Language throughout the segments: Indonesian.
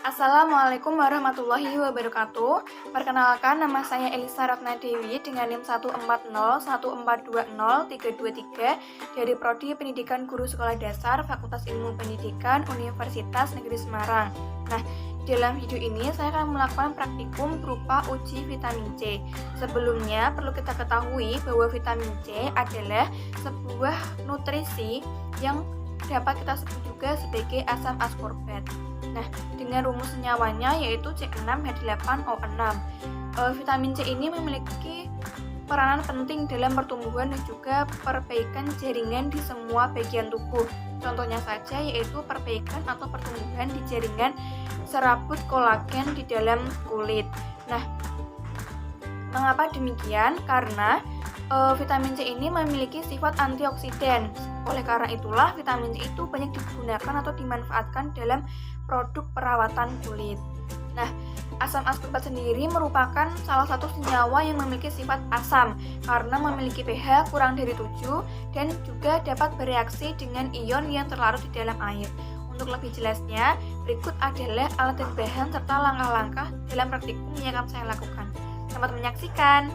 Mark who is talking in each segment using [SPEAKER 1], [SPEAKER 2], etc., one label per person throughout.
[SPEAKER 1] Assalamualaikum warahmatullahi wabarakatuh. Perkenalkan, nama saya Elisa Ratna Dewi dengan NIM 140142033 dari Prodi Pendidikan Guru Sekolah Dasar Fakultas Ilmu Pendidikan Universitas Negeri Semarang. Nah, dalam video ini saya akan melakukan praktikum berupa uji vitamin C. Sebelumnya perlu kita ketahui bahwa vitamin C adalah sebuah nutrisi yang dapat kita sebut juga sebagai asam askorbat. Nah, dengan rumus senyawanya yaitu C6H8O6. Vitamin C ini memiliki peranan penting dalam pertumbuhan dan juga perbaikan jaringan di semua bagian tubuh. Contohnya saja yaitu perbaikan atau pertumbuhan di jaringan serabut kolagen di dalam kulit. Nah, mengapa demikian? Karena vitamin C ini memiliki sifat antioksidan. Oleh karena itulah vitamin C itu banyak digunakan atau dimanfaatkan dalam produk perawatan kulit. Nah, asam askorbat sendiri merupakan salah satu senyawa yang memiliki sifat asam karena memiliki pH kurang dari 7 dan juga dapat bereaksi dengan ion yang terlarut di dalam air. Untuk lebih jelasnya, berikut adalah alat dan bahan serta langkah-langkah dalam praktikum yang akan saya lakukan. Selamat menyaksikan.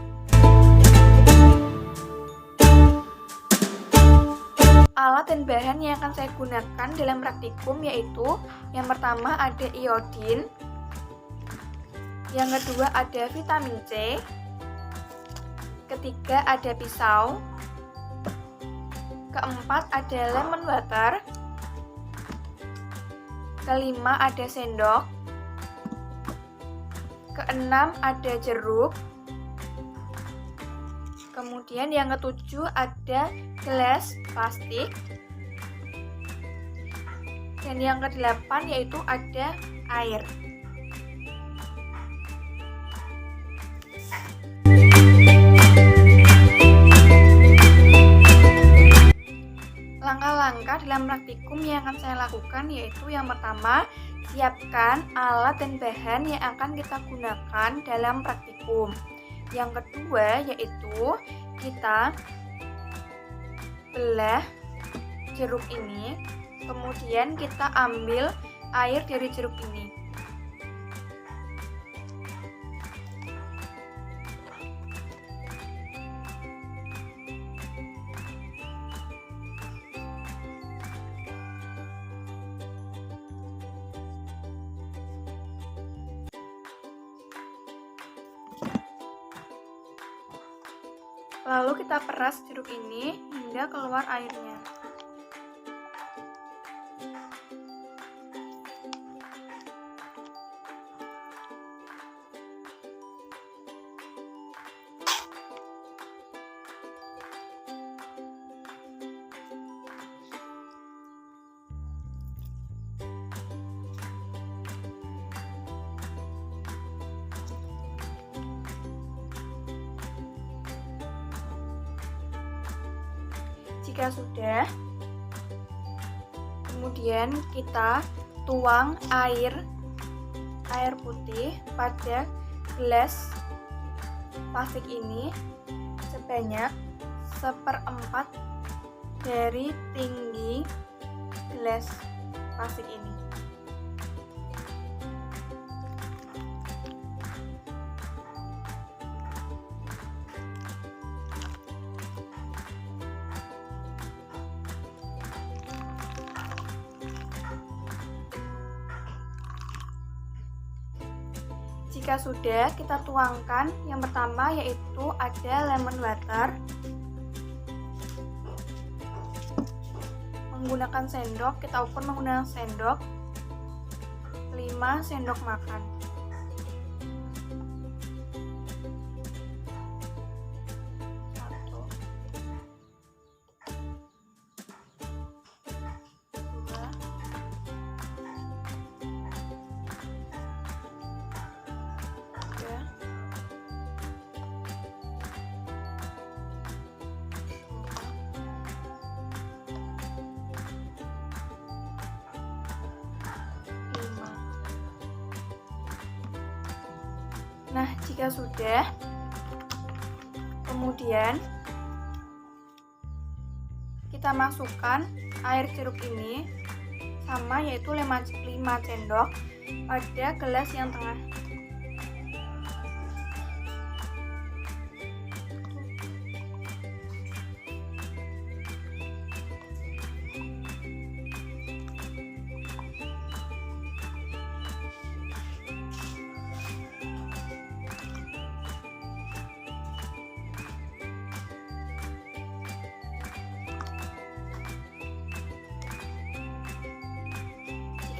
[SPEAKER 1] Alat dan bahan yang akan saya gunakan dalam praktikum yaitu yang pertama ada iodin, yang kedua ada vitamin C, ketiga ada pisau, keempat ada lemon water, kelima ada sendok, keenam ada jeruk, kemudian yang ketujuh ada gelas plastik, dan yang kedelapan yaitu ada air. Langkah-langkah dalam praktikum yang akan saya lakukan yaitu yang pertama, siapkan alat dan bahan yang akan kita gunakan dalam praktikum. Yang kedua yaitu kita belah jeruk ini, kemudian kita ambil air dari jeruk ini. Lalu kita peras jeruk ini hingga keluar airnya. Jika sudah, kemudian kita tuang air putih pada gelas plastik ini sebanyak 1/4 dari tinggi gelas plastik ini. Jika sudah, kita tuangkan yang pertama yaitu ada lemon water. Menggunakan sendok, kita ukur menggunakan sendok 5 sendok makan. Nah, jika sudah, kemudian kita masukkan air jeruk ini sama yaitu 5 sendok pada gelas yang tengah.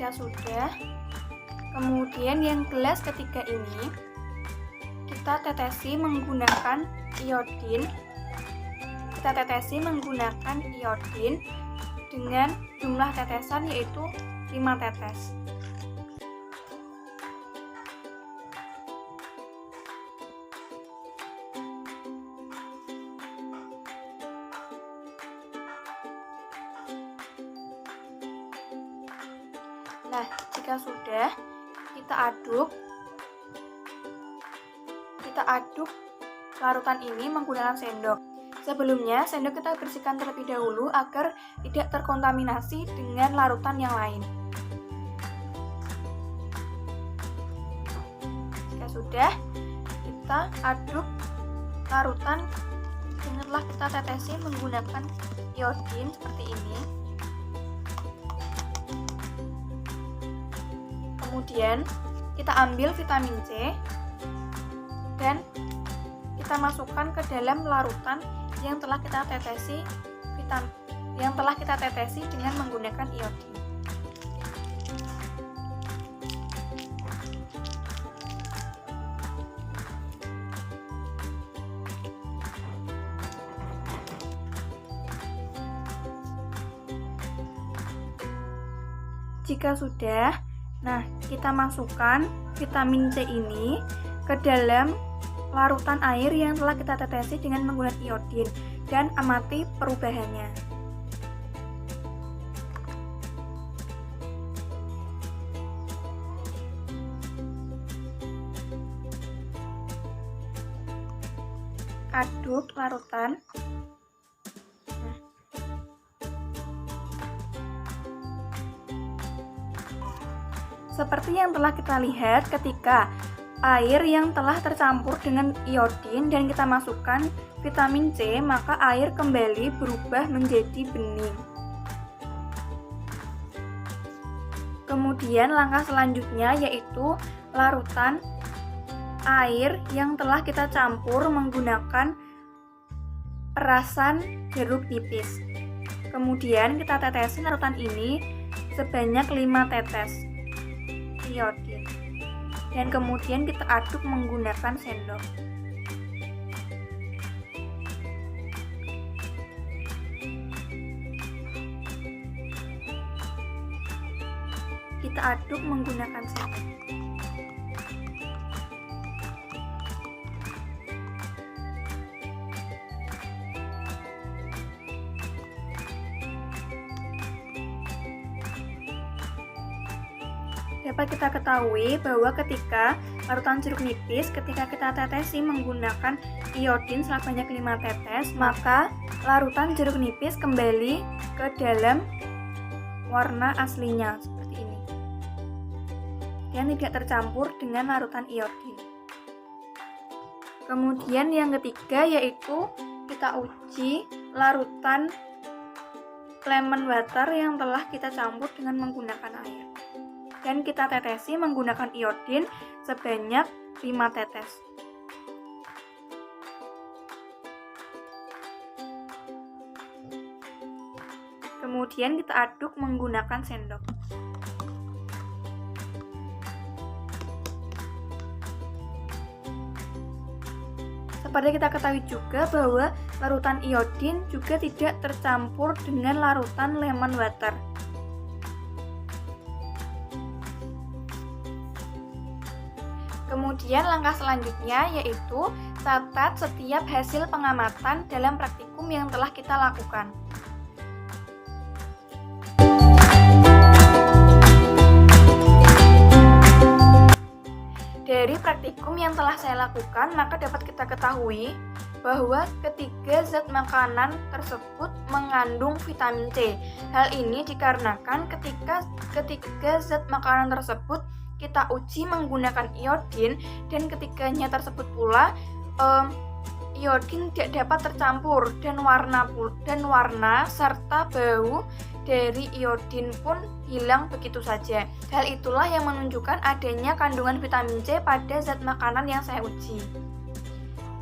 [SPEAKER 1] Jika sudah, kemudian yang gelas ketiga ini kita tetesi menggunakan iodin. Kita tetesi menggunakan iodin dengan jumlah tetesan yaitu 5 tetes. Nah, jika sudah, kita aduk larutan ini menggunakan sendok. Sebelumnya, sendok kita bersihkan terlebih dahulu agar tidak terkontaminasi dengan larutan yang lain. Jika sudah, kita aduk larutan yang telah kita tetesi menggunakan iodin seperti ini. Kemudian kita ambil vitamin C dan kita masukkan ke dalam larutan yang telah kita tetesi dengan menggunakan iodin. Jika sudah, nah, kita masukkan vitamin C ini ke dalam larutan air yang telah kita tetesi dengan menggunakan iodin dan amati perubahannya. Aduk larutan. Seperti yang telah kita lihat ketika air yang telah tercampur dengan iodin dan kita masukkan vitamin C, maka air kembali berubah menjadi bening. Kemudian langkah selanjutnya yaitu larutan air yang telah kita campur menggunakan perasan jeruk nipis. Kemudian kita tetesi larutan ini sebanyak 5 tetes iodin dan kemudian kita aduk menggunakan sendok. Kita aduk menggunakan sendok. Dapat kita ketahui bahwa ketika larutan jeruk nipis ketika kita tetesi menggunakan iodin sebanyak 5 tetes, maka larutan jeruk nipis kembali ke dalam warna aslinya seperti ini dan tidak tercampur dengan larutan iodin. Kemudian yang ketiga yaitu kita uji larutan lemon water yang telah kita campur dengan menggunakan air dan kita tetesi menggunakan iodin sebanyak 5 tetes. Kemudian kita aduk menggunakan sendok. Seperti kita ketahui juga bahwa larutan iodin juga tidak tercampur dengan larutan lemon water. Kemudian langkah selanjutnya yaitu catat setiap hasil pengamatan dalam praktikum yang telah kita lakukan. Dari praktikum yang telah saya lakukan, maka dapat kita ketahui bahwa ketiga zat makanan tersebut mengandung vitamin C. Hal ini dikarenakan ketika zat makanan tersebut kita uji menggunakan iodin dan ketiganya tersebut pula iodin tidak dapat tercampur dan warna serta bau dari iodin pun hilang begitu saja. Hal itulah yang menunjukkan adanya kandungan vitamin C pada zat makanan yang saya uji.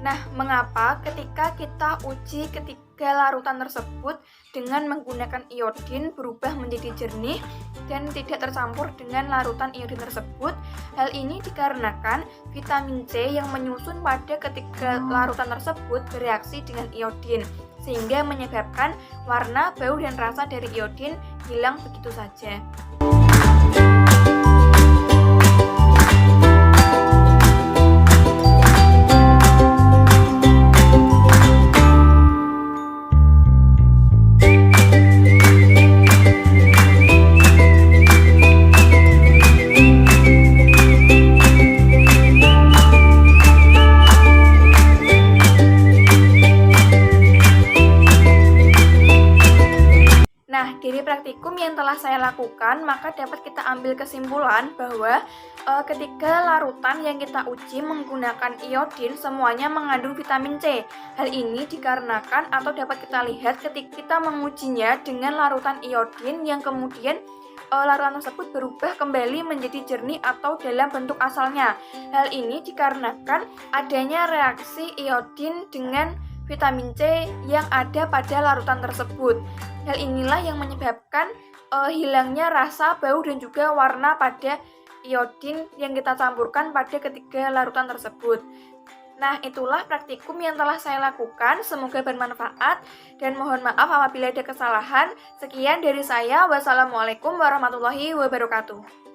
[SPEAKER 1] Nah, mengapa ketika kita uji ketiga larutan tersebut dengan menggunakan iodin berubah menjadi jernih dan tidak tercampur dengan larutan iodin tersebut? Hal ini dikarenakan vitamin C yang menyusun pada ketiga larutan tersebut bereaksi dengan iodin, sehingga menyebabkan warna, bau, dan rasa dari iodin hilang begitu saja. Nah, dari praktikum yang telah saya lakukan, maka dapat kita ambil kesimpulan bahwa ketiga larutan yang kita uji menggunakan iodin semuanya mengandung vitamin C. Hal ini dikarenakan atau dapat kita lihat ketika kita mengujinya dengan larutan iodin yang kemudian larutan tersebut berubah kembali menjadi jernih atau dalam bentuk asalnya. Hal ini dikarenakan adanya reaksi iodin dengan vitamin C yang ada pada larutan tersebut. Hal inilah yang menyebabkan hilangnya rasa, bau, dan juga warna pada iodin yang kita campurkan pada ketiga larutan tersebut. Nah, itulah praktikum yang telah saya lakukan. Semoga bermanfaat dan mohon maaf apabila ada kesalahan. Sekian dari saya. Wassalamualaikum warahmatullahi wabarakatuh.